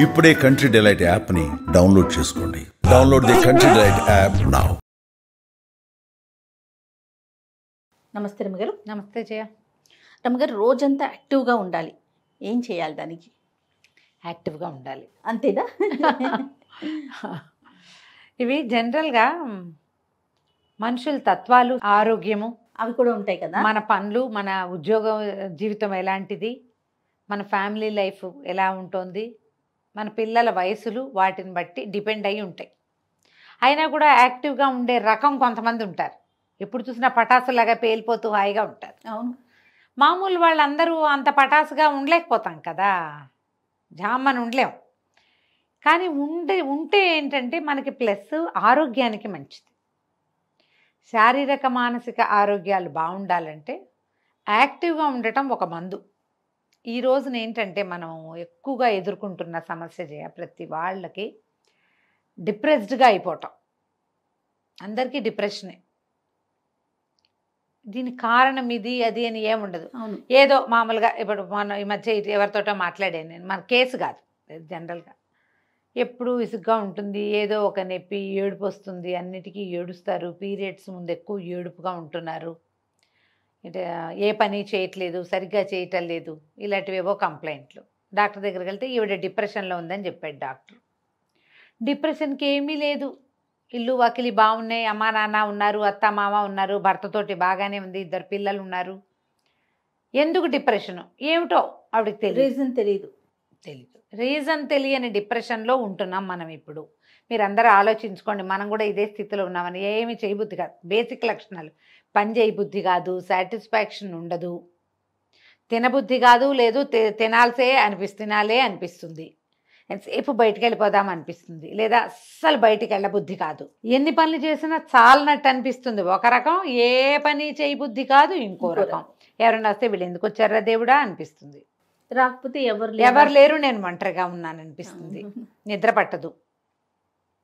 ఇప్పుడే country delight యాప్ని download చేసుకోండి. Download the country delight app now. నమస్తే రమ్మగారు. నమస్తే జయ. రమ్మగారు, రోజంతా యాక్టివ్గా ఉండాలి, ఏం చేయాలి? దానికి యాక్టివ్గా ఉండాలి అంతేనా? ఇవి జనరల్గా మనుషుల తత్వాలు, ఆరోగ్యము అవి కూడా ఉంటాయి కదా. మన పనులు, మన ఉద్యోగ జీవితం ఎలాంటిది, మన ఫ్యామిలీ లైఫ్ ఎలా ఉంటుంది, మన పిల్లల వయసులు, వాటిని బట్టి డిపెండ్ అయి ఉంటాయి. అయినా కూడా యాక్టివ్గా ఉండే రకం కొంతమంది ఉంటారు. ఎప్పుడు చూసినా పటాసులాగా పేలిపోతూ హాయిగా ఉంటారు. అవును, మామూలు వాళ్ళందరూ అంత పటాసుగా ఉండలేకపోతాం కదా, జామ్మని ఉండలేం. కానీ ఉంటే ఏంటంటే మనకి ప్లస్ ఆరోగ్యానికి మంచిది. శారీరక మానసిక ఆరోగ్యాలు బాగుండాలంటే యాక్టివ్గా ఉండటం ఒక మందు. ఈ రోజున ఏంటంటే మనం ఎక్కువగా ఎదుర్కొంటున్న సమస్య ప్రతి వాళ్ళకి డిప్రెస్డ్గా అయిపోవటం. అందరికీ డిప్రెషనే. దీనికి కారణం ఇది అది అని ఏముండదు. ఏదో మామూలుగా ఇప్పుడు మనం ఈ మధ్య ఎవరితోటో మాట్లాడాను నేను, మన కేసు కాదు, జనరల్గా ఎప్పుడు విసుగ్గా ఉంటుంది, ఏదో ఒక నొప్పి, ఏడుపు వస్తుంది, అన్నిటికీ ఏడుస్తారు, పీరియడ్స్ ముందు ఎక్కువ ఏడుపుగా ఉంటున్నారు, ఏ పని చేయట్లేదు, సరిగ్గా చేయటం లేదు, ఇలాంటివేవో కంప్లైంట్లు. డాక్టర్ దగ్గరికి వెళ్తే ఈవిడ డిప్రెషన్లో ఉందని చెప్పాడు డాక్టర్. డిప్రెషన్కి ఏమీ లేదు, ఇల్లు వాకిలి బాగున్నాయి, అమ్మా నాన్న ఉన్నారు, అత్త మామ ఉన్నారు, భర్తతోటి బాగానే ఉంది, 2 పిల్లలు ఉన్నారు. ఎందుకు డిప్రెషను ఏమిటో ఆవిడకి తెలియదు. రీజన్ తెలియని డిప్రెషన్లో ఉంటున్నాం మనం ఇప్పుడు. మీరందరూ ఆలోచించుకోండి, మనం కూడా ఇదే స్థితిలో ఉన్నామని. ఏమి చేయబుద్ధి కాదు, బేసిక్ లక్షణాలు. పని చేయబుద్ధి కాదు, సాటిస్ఫాక్షన్ ఉండదు, తినబుద్ధి కాదు, లేదు తినాలే అనిపిస్తుంది, ఎంతసేపు బయటికి వెళ్ళిపోదాం అనిపిస్తుంది, లేదా అస్సలు బయటికి వెళ్ళబుద్ధి కాదు. ఎన్ని పనులు చేసినా చాలనట్టు అనిపిస్తుంది ఒక రకం, ఏ పని చేయబుద్ధి కాదు ఇంకో రకం. ఎవరైనా వస్తే వీళ్ళు ఎందుకు వచ్చారా దేవుడా అనిపిస్తుంది, రాకపోతే ఎవరు లేరు నేను ఒంటరిగా ఉన్నాను అనిపిస్తుంది, నిద్ర పట్టదు,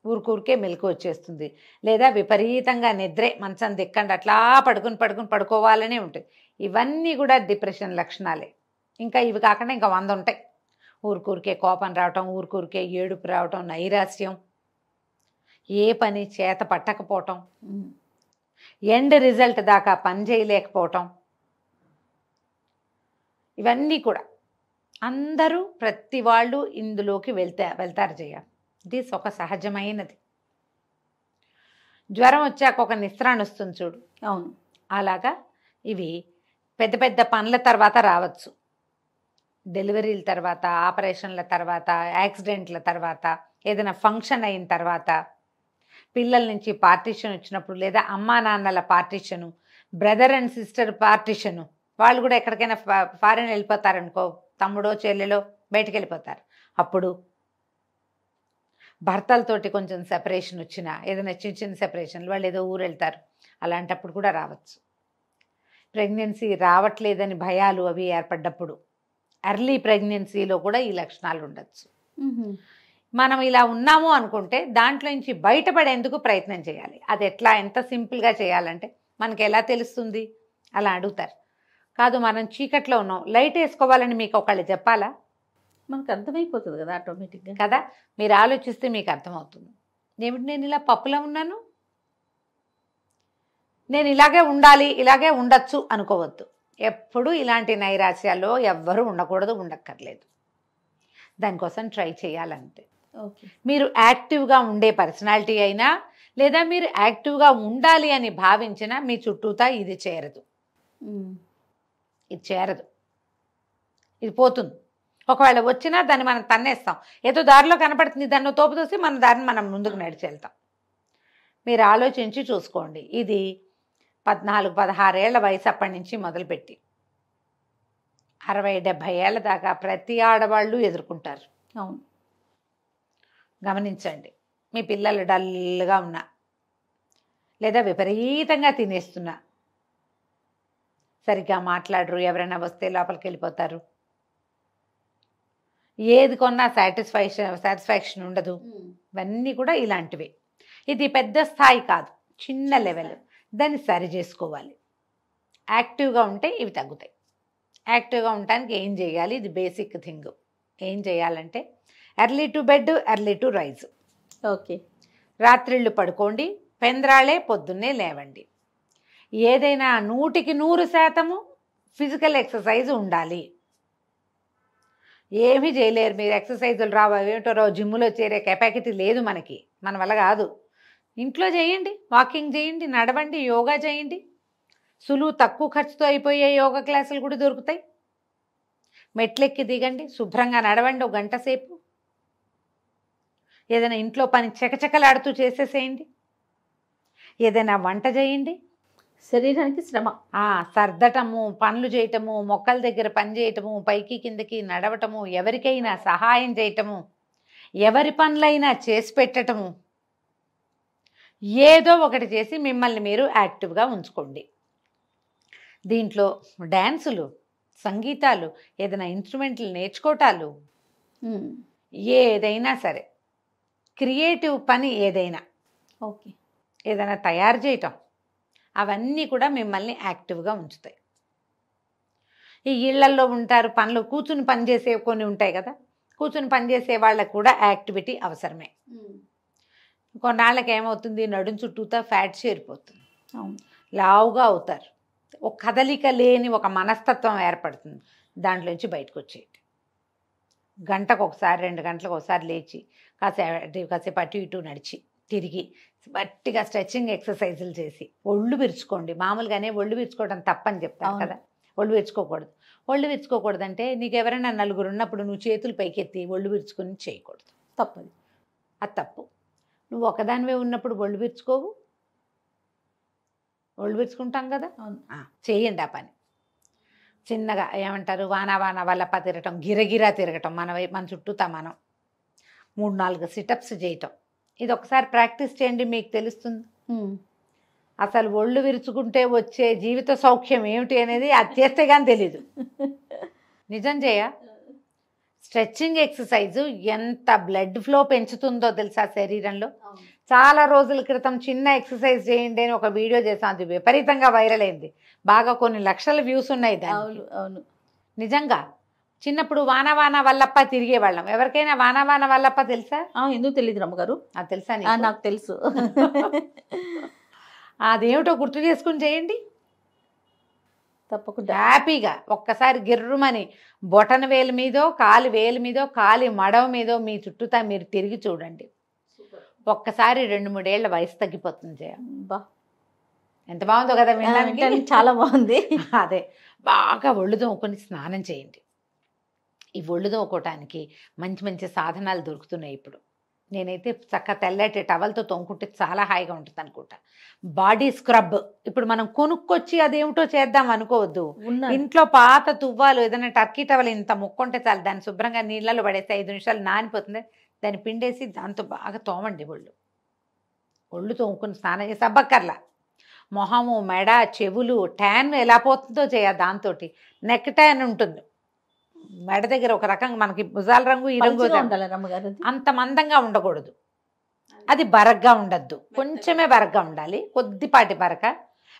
ఊరికే మెలకు వచ్చేస్తుంది, లేదా విపరీతంగా నిద్రే, మంచం దిక్కండి అట్లా పడుకోవాలనే ఉంటుంది. ఇవన్నీ కూడా డిప్రెషన్ లక్షణాలే. ఇంకా ఇవి కాకుండా ఇంకా 100 ఉంటాయి. ఊరికే కోపం రావటం, ఊరికే ఏడుపు రావటం, నైరాస్యం, ఏ పని చేత పట్టకపోవటం, ఎండ్ రిజల్ట్ దాకా పని చేయలేకపోవటం, ఇవన్నీ కూడా అందరూ ప్రతి వాళ్ళు ఇందులోకి వెళ్తారు చేయాలి. ఇది ఒక సహజమైనది. జ్వరం వచ్చాక ఒక నిస్త్రాన్ని వస్తుంది చూడు, అవును, అలాగా ఇవి పెద్ద పెద్ద పనుల తర్వాత రావచ్చు. డెలివరీల తర్వాత, ఆపరేషన్ల తర్వాత, యాక్సిడెంట్ల తర్వాత, ఏదైనా ఫంక్షన్ అయిన తర్వాత, పిల్లల నుంచి పార్టీషన్ వచ్చినప్పుడు, లేదా అమ్మా నాన్నల partition, brother and sister partition, వాళ్ళు కూడా ఎక్కడికైనా ఫారెన్ వెళ్ళిపోతారనుకో, తమ్ముడో చెల్లెలో బయటికి వెళ్ళిపోతారు. అప్పుడు భర్తలతోటి కొంచెం సెపరేషన్ వచ్చినా, ఏదైనా చిన్న సెపరేషన్లు, వాళ్ళు ఏదో ఊరు వెళ్తారు, అలాంటప్పుడు కూడా రావచ్చు. ప్రెగ్నెన్సీ రావట్లేదని భయాలు అవి ఏర్పడ్డప్పుడు, ఎర్లీ ప్రెగ్నెన్సీలో కూడా ఈ లక్షణాలు ఉండొచ్చు. మనం ఇలా ఉన్నాము అనుకుంటే దాంట్లో నుంచి బయటపడేందుకు ప్రయత్నం చేయాలి. అది ఎట్లా, ఎంత సింపుల్గా చేయాలంటే మనకి ఎలా తెలుస్తుంది అలా అడుగుతారు. కాదు, మనం చీకట్లో ఉన్నాం, లైట్ వేసుకోవాలని మీకు ఒకళ్ళు చెప్పాలా? మనకు అర్థమైపోతుంది కదా ఆటోమేటిక్గా కదా. మీరు ఆలోచిస్తే మీకు అర్థమవుతుంది. ఏమిటి, నేను ఇలా పప్పులో ఉన్నాను, నేను ఇలాగే ఉండాలి, ఇలాగే ఉండొచ్చు అనుకోవద్దు. ఎప్పుడు ఇలాంటి నైరాశ్యాల్లో ఎవ్వరూ ఉండకూడదు, ఉండక్కర్లేదు. దానికోసం ట్రై చేయాలంతే. ఓకే, మీరు యాక్టివ్గా ఉండే పర్సనాలిటీ అయినా, లేదా మీరు యాక్టివ్గా ఉండాలి అని భావించినా మీ చుట్టూతా ఇది చేరదు, ఇది పోతుంది. ఒకవేళ వచ్చినా దాన్ని మనం తన్నేస్తాం, ఏదో దారిలో కనపడుతుంది, దాన్ని తోపు తోసి మన దారిని మనం ముందుకు నడిచి వెళ్తాం. మీరు ఆలోచించి చూసుకోండి. ఇది 14-16 ఏళ్ల వయసు అప్పటి నుంచి మొదలుపెట్టి 60-70 ఏళ్ళ దాకా ప్రతి ఆడవాళ్ళు ఎదుర్కొంటారు. అవును, గమనించండి. మీ పిల్లలు డల్గా ఉన్నా, లేదా విపరీతంగా తినేస్తున్నా, సరిగ్గా మాట్లాడరు, ఎవరైనా వస్తే లోపలికి వెళ్ళిపోతారు, ఏది కొన్నా సాటిస్ఫాక్షన్ ఉండదు, ఇవన్నీ కూడా ఇలాంటివే. ఇది పెద్ద స్థాయి కాదు, చిన్న లెవెల్. దాన్ని సరి చేసుకోవాలి. యాక్టివ్గా ఉంటే ఇవి తగ్గుతాయి. యాక్టివ్గా ఉండటానికి ఏం చేయాలి? ఇది బేసిక్ థింగ్. ఏం చేయాలంటే early to bed, early to rise. Okay. రాత్రిళ్ళు పడుకోండి, పెంద్రాళే పొద్దున్నే లేవండి. ఏదైనా 100% ఫిజికల్ ఎక్సర్సైజ్ ఉండాలి. ఏమీ చేయలేరు మీరు, ఎక్సర్సైజులు రావు ఏమిటో రావు, జిమ్లో చేరే కెపాసిటీ లేదు మనకి, మన వల్ల కాదు. ఇంట్లో చేయండి, వాకింగ్ చేయండి, నడవండి, యోగా చేయండి. సులువు తక్కువ ఖర్చుతో అయిపోయే యోగా క్లాసులు కూడా దొరుకుతాయి. మెట్లెక్కి దిగండి, శుభ్రంగా నడవండి 1 గంట సేపు. ఏదైనా ఇంట్లో పని చకచకలాడుతూ చేసేసేయండి. ఏదైనా వంట చేయండి. శరీరానికి శ్రమ. సర్దటము, పనులు చేయటము, మొక్కల దగ్గర పని చేయటము, పైకి కిందకి నడవటము, ఎవరికైనా సహాయం చేయటము, ఎవరి పనులైనా చేసి పెట్టటము, ఏదో ఒకటి చేసి మిమ్మల్ని మీరు యాక్టివ్గా ఉంచుకోండి. దీంట్లో డ్యాన్సులు, సంగీతాలు, ఏదైనా ఇన్స్ట్రుమెంట్లు నేర్చుకోవటాలు, ఏదైనా సరే, క్రియేటివ్ పని ఏదైనా, ఓకే, ఏదైనా తయారు చేయటం, అవన్నీ కూడా మిమ్మల్ని యాక్టివ్గా ఉంచుతాయి. ఈ ఇళ్లల్లో ఉంటారు, పనులు కూర్చుని పని చేసే కొన్ని ఉంటాయి కదా, కూర్చుని పని చేసే వాళ్ళకు కూడా యాక్టివిటీ అవసరమే. కొన్నాళ్ళకి ఏమవుతుంది, నడుం చుట్టూతా ఫ్యాట్ చేరిపోతుంది, లావుగా అవుతారు, ఒక కదలిక లేని ఒక మనస్తత్వం ఏర్పడుతుంది. దాంట్లోంచి బయటకు వచ్చేయండి. గంటకు ఒకసారి 2 గంటలకు ఒకసారి లేచి కాసేపు అటు ఇటు నడిచి తిరిగి గట్టిగా స్ట్రెచ్చింగ్ ఎక్సర్సైజులు చేసి ఒళ్ళు విరుచుకోండి. మామూలుగానే ఒళ్ళు విరుచుకోవడం తప్పని చెప్తారు కదా, ఒళ్ళు విరుచుకోకూడదు. ఒళ్ళు విరుచుకోకూడదు అంటే నీకు ఎవరైనా 4 ఉన్నప్పుడు నువ్వు చేతులు పైకెత్తి ఒళ్ళు విరుచుకొని చేయకూడదు, తప్పది, అది తప్పు. నువ్వు ఒకదానివే ఉన్నప్పుడు ఒళ్ళు విరుచుకోవు, ఒళ్ళు విరుచుకుంటాం కదా, చేయండి ఆ పని. చిన్నగా ఏమంటారు, వాన వల్లప్ప తిరగటం, గిరగిరా తిరగటం, మన చుట్టూతా మనం 3-4 సిటప్స్ చేయటం. ఇది ఒకసారి ప్రాక్టీస్ చేయండి, మీకు తెలుస్తుంది అసలు ఒళ్ళు విరుచుకుంటే వచ్చే జీవిత సౌఖ్యం ఏమిటి అనేది. అది చేస్తే కానీ తెలీదు. నిజం చేయ స్ట్రెచ్చింగ్ ఎక్సర్సైజు ఎంత బ్లడ్ ఫ్లో పెంచుతుందో తెలుసా శరీరంలో. చాలా రోజుల క్రితం చిన్న ఎక్సర్సైజ్ చేయండి అని ఒక వీడియో చేసాం, అది విపరీతంగా వైరల్ అయింది, బాగా కొన్ని లక్షల వ్యూస్ ఉన్నాయి దానికి. అవును, నిజంగా. చిన్నప్పుడు వాన వల్లప్ప తిరిగేవాళ్ళం. ఎవరికైనా వాన వల్లప్ప తెలుసా? ఎందుకు తెలియదు రమ్మగారు? అది తెలుసా? నాకు తెలుసు. అదేమిటో గుర్తు చేసుకుని చేయండి తప్పకుండా, హ్యాపీగా. ఒక్కసారి గిర్రుమని బొటన వేలు మీదో, కాలి వేలు మీదో, కాలి మడవ మీదో మీ చుట్టూతా మీరు తిరిగి చూడండి. ఒక్కసారి 2-3 ఏళ్ల వయసు తగ్గిపోతుంది. ఎంత బాగుందో కదా వినడానికి, చాలా బాగుంది. అదే, బాగా ఒళ్ళు తోముకొని స్నానం చేయండి. ఈ ఒళ్ళు తోముకోవటానికి మంచి మంచి సాధనాలు దొరుకుతున్నాయి ఇప్పుడు. నేనైతే చక్క తెల్లటి టవల్తో తోముకుంటే చాలా హాయిగా ఉంటుంది అనుకుంటా. బాడీ స్క్రబ్ ఇప్పుడు మనం కొనుక్కొచ్చి అదేమిటో చేద్దాం అనుకోవద్దు. ఇంట్లో పాత తువ్వాలు, ఏదైనా టర్కీ టవల్ ఇంత ముక్కుంటే చాలు, దాన్ని శుభ్రంగా నీళ్ళలో పడేస్తే 5 నిమిషాలు నానిపోతుంది. దాన్ని పిండేసి దాంతో బాగా తోమండి. ఒళ్ళు తోముకుని స్నానం చేసి అబ్బక్కర్లా. మొహము, మెడ, చెవులు ట్యాన్ ఎలా పోతుందో దాంతో. నెక్ ట్యాన్ ఉంటుంది మెడ దగ్గర, ఒక రకంగా మనకి భుజాల రంగు ఈ రంగు అంత మందంగా ఉండకూడదు, అది బరగ్గా ఉండద్దు, కొంచెమే బరగ్గా ఉండాలి, కొద్దిపాటి బరక.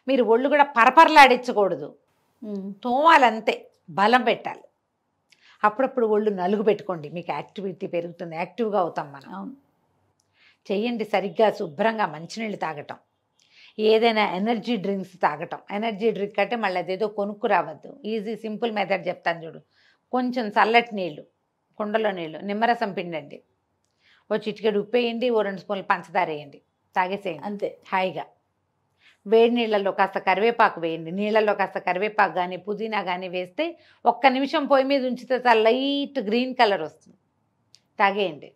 మీరు ఒళ్ళు కూడా పరపరలాడించకూడదు, తోమాలంతే, బలం పెట్టాలి. అప్పుడప్పుడు ఒళ్ళు నలుగు పెట్టుకోండి, మీకు యాక్టివిటీ పెరుగుతుంది, యాక్టివ్గా అవుతాం మనం. చెయ్యండి సరిగ్గా, శుభ్రంగా మంచినీళ్ళు తాగటం, ఏదైనా ఎనర్జీ డ్రింక్స్ తాగటం. ఎనర్జీ డ్రింక్ అంటే మళ్ళీ అదేదో కొనుక్కు రావద్దు, ఈజీ సింపుల్ మెథడ్ చెప్తాను చూడు. కొంచెం చల్లటి నీళ్ళు, కుండలో నీళ్ళు, నిమ్మరసం పిండండి, ఓ చిటికెడు ఉప్పు వేయండి, ఓ 2 స్పూన్లు పంచదార వేయండి, తాగేసేయండి అంతే హాయిగా. వేడి నీళ్ళల్లో కాస్త కరివేపాకు వేయండి, నీళ్ళల్లో కాస్త కరివేపాకు కానీ పుదీనా కానీ వేస్తే 1 నిమిషం పొయ్యి మీద ఉంచితే చాలా లైట్ గ్రీన్ కలర్ వస్తుంది, తాగేయండి.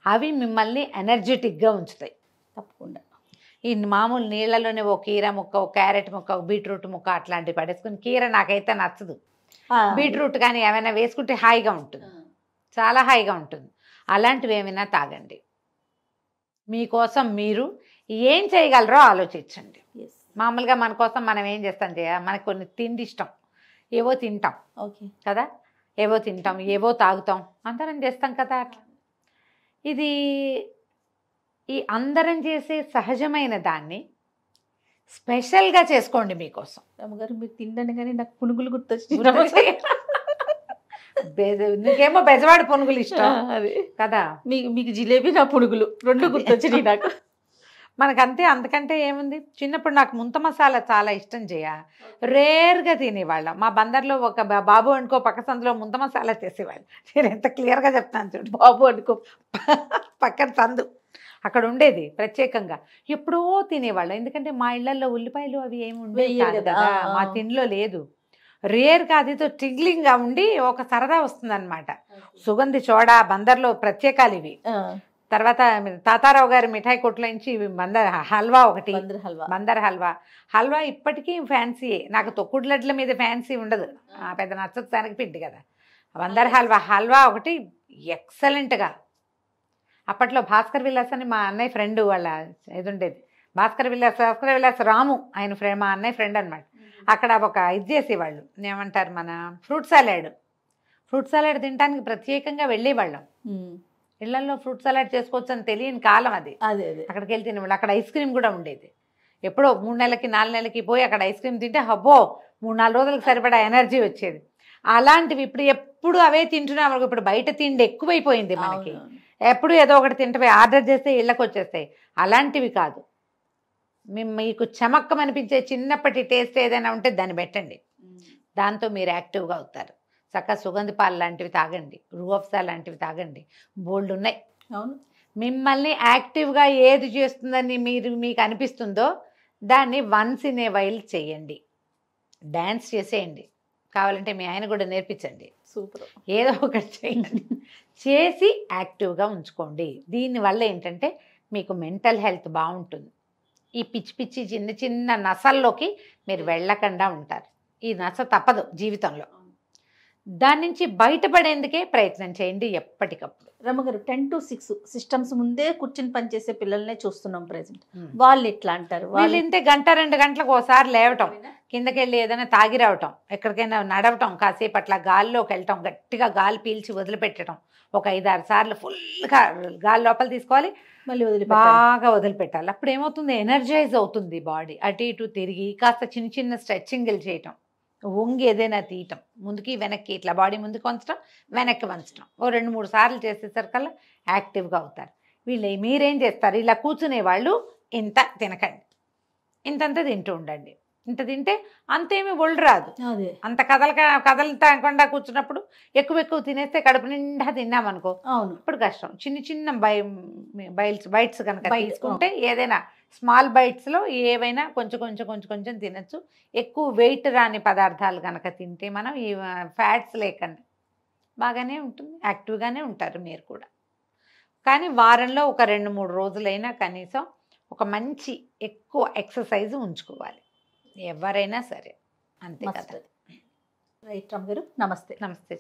అవి మిమ్మల్ని ఎనర్జెటిక్గా ఉంచుతాయి తప్పకుండా. ఈ మామూలు నీళ్ళలోనే ఓ కీర ముక్క, ఓ క్యారెట్ ముక్క, ఓ బీట్రూట్ ముక్క అట్లాంటివి పడేసుకుని, కీర నాకైతే నచ్చదు, బీట్రూట్ కానీ ఏమైనా వేసుకుంటే హాయిగా ఉంటుంది, చాలా హాయిగా ఉంటుంది. అలాంటివి ఏమైనా తాగండి. మీకోసం మీరు ఏం చేయగలరో ఆలోచించండి. మామూలుగా మన కోసం మనం ఏం చేస్తాం మనకు కొన్ని తిండి ఇష్టం, ఏవో తింటాం కదా, ఏవో తింటాం, ఏవో తాగుతాం, అందరం చేస్తాం కదా. ఇది ఈ అందరం చేసే సహజమైన దాన్ని స్పెషల్గా చేసుకోండి మీకోసం. రమ్మగారు మీరు తిండని కానీ నాకు పునుగులు గుర్తొచ్చింది. నీకేమో బెజవాడి పునుగులు ఇష్టం అది కదా. మీకు జిలేబీ, నా పునుగులు రెండు గుర్తొచ్చినాయి నాకు. మనకంతే, అంతకంటే ఏముంది. చిన్నప్పుడు నాకు ముంత మసాలా చాలా ఇష్టం చేయ, రేర్గా తినేవాళ్ళం. మా బందర్లో ఒక బాబు అనుకో పక్క సందులో ముంత మసాలా చేసేవాళ్ళు. నేను ఎంత క్లియర్గా చెప్తాను చూడు, బాబు అనుకో పక్కన సందు అక్కడ ఉండేది ప్రత్యేకంగా. ఎప్పుడో తినేవాళ్ళం, ఎందుకంటే మా ఇళ్లలో ఉల్లిపాయలు అవి ఏమి ఉండేవి కాదు కదా, మా తిండిలో లేదు. రేర్గా అదితో టిగ్లింగ్గా ఉండి ఒక సరదా వస్తుందన్నమాట. సుగంధి చోడా బందర్లో ప్రత్యేకాలు ఇవి. తర్వాత తాతారావు గారి మిఠాయి కొట్ల నుంచి బందర్ హల్వా ఒకటి, బందర్ హల్వా. హల్వా ఇప్పటికీ ఫ్యాన్సీయే. నాకు తొక్కుడు లడ్ల మీద ఫ్యాన్సీ ఉండదు, పెద్ద నచ్చదు, తనకి పిండి కదా. బందర్ హల్వా ఒకటి ఎక్సలెంట్గా. అప్పట్లో భాస్కర్ విలాస్ అని మా అన్నయ్య ఫ్రెండ్ వాళ్ళ ఇది ఉండేది. భాస్కర్ విలాస్ రాము ఆయన ఫ్రెండ్, మా అన్నయ్య ఫ్రెండ్ అనమాట. అక్కడ ఒక ఇది చేసేవాళ్ళు, ఏమంటారు మన ఫ్రూట్ సలాడ్ తినడానికి ప్రత్యేకంగా వెళ్ళేవాళ్ళం. ఇళ్లలో ఫ్రూట్ సలాడ్ చేసుకోవచ్చు అని తెలియని కాలం అది. అక్కడికి వెళ్ళి తినేవాళ్ళు. అక్కడ ఐస్ క్రీమ్ కూడా ఉండేది. ఎప్పుడో 3 నెలలకి 4 నెలలకి పోయి అక్కడ ఐస్ క్రీమ్ తింటే హబ్బో 3-4 రోజులకు సరిపడా ఎనర్జీ వచ్చేది. అలాంటివి ఇప్పుడు ఎప్పుడు అవే తింటున్నాం. ఇప్పుడు బయట తిండి ఎక్కువైపోయింది మనకి. ఎప్పుడు ఏదో ఒకటి తింటే ఆర్డర్ చేస్తే ఇళ్ళకి వచ్చేస్తాయి. అలాంటివి కాదు. మీకు చమక్కమనిపించే చిన్నప్పటి టేస్ట్ ఏదైనా ఉంటే దాన్ని పెట్టండి, దాంతో మీరు యాక్టివ్గా అవుతారు. చక్కగా సుగంధి పాలు లాంటివి తాగండి, రూఅఫ్జా లాంటివి తాగండి, బోల్డ్ ఉన్నాయి. అవును, మిమ్మల్ని యాక్టివ్గా ఏది చేస్తుందని మీకు అనిపిస్తుందో దాన్ని వన్స్ ఇన్ ఏ వైల్ చేయండి. డ్యాన్స్ చేసేయండి, కావాలంటే మీ ఆయన కూడా నేర్పించండి. సూపర్. ఏదో ఒకటి చేయండి, చేసి యాక్టివ్గా ఉంచుకోండి. దీనివల్ల ఏంటంటే మీకు మెంటల్ హెల్త్ బాగుంటుంది. ఈ పిచ్చి చిన్న నసల్లోకి మీరు వెళ్ళకుండా ఉంటారు. ఈ నస తప్పదు జీవితంలో. దాని నుంచి బయటపడేందుకే ప్రయత్నం చేయండి ఎప్పటికప్పుడు. రమ్మగారు 10 to 6 సిస్టమ్స్ ముందే కూర్చుని పనిచేసే పిల్లల్నే చూస్తున్నాం ప్రెసెంట్. వాళ్ళు ఎట్లా అంటారు? వాళ్ళు ఇంతే 1-2 గంటలకు ఒకసారి లేవటం, కిందకెళ్ళి ఏదైనా తాగి రావటం, ఎక్కడికైనా నడవటం, కాసేపు అట్లా గాల్లోకి వెళ్ళటం, గట్టిగా గాలి పీల్చి వదిలిపెట్టడం. ఒక 5-6 సార్లు ఫుల్గా గాలి లోపల తీసుకోవాలి, మళ్ళీ బాగా వదిలిపెట్టాలి. అప్పుడు ఏమవుతుంది, ఎనర్జైజ్ అవుతుంది బాడీ. అటు ఇటు తిరిగి కాస్త చిన్న స్ట్రెచ్చింగ్లు చేయటం, వంగి ఏదైనా తీయటం, ముందుకి వెనక్కి ఇట్లా బాడీ ముందుకు వంచడం, వెనక్కి వంచడం, ఓ 2-3 సార్లు చేసేసరికల్లా యాక్టివ్గా అవుతారు. మీరేం చేస్తారు, ఇలా కూర్చునే వాళ్ళు ఇంత తినకండి, ఇంతంత తింటూ ఉండండి. ఇంత తింటే అంతేమీ ఒళ్ళు రాదు. అంత కదలకుండా కూర్చున్నప్పుడు ఎక్కువ తినేస్తే కడుపు నిండా తిన్నామనుకో ఇప్పుడు కష్టం. చిన్న బైట్స్ కనుక తీసుకుంటే ఏదైనా స్మాల్ బైట్స్లో ఏవైనా కొంచెం తినచ్చు. ఎక్కువ వెయిట్ రాని పదార్థాలు కనుక తింటే మనం ఈ ఫ్యాట్స్ లేకుండా బాగానే ఉంటుంది, యాక్టివ్గానే ఉంటారు మీరు కూడా. కానీ వారంలో ఒక 2-3 రోజులైనా కనీసం ఒక మంచి ఎక్కువ ఎక్సర్సైజ్ ఉంచుకోవాలి ఎవరైనా సరే, అంతే కదా. రైట్ రమ్మ గారు, నమస్తే. నమస్తే.